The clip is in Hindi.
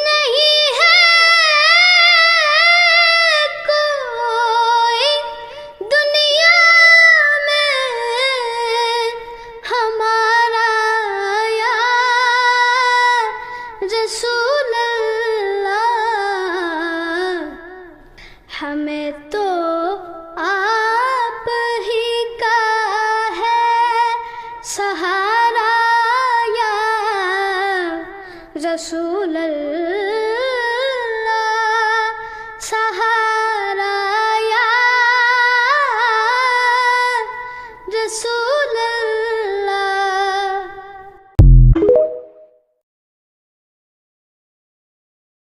नहीं है कोई दुनिया में हमारा या रसूल अल्लाह। हमें तो आप ही का है सहारा या रसूल अल्लाह। सहारा या रसूल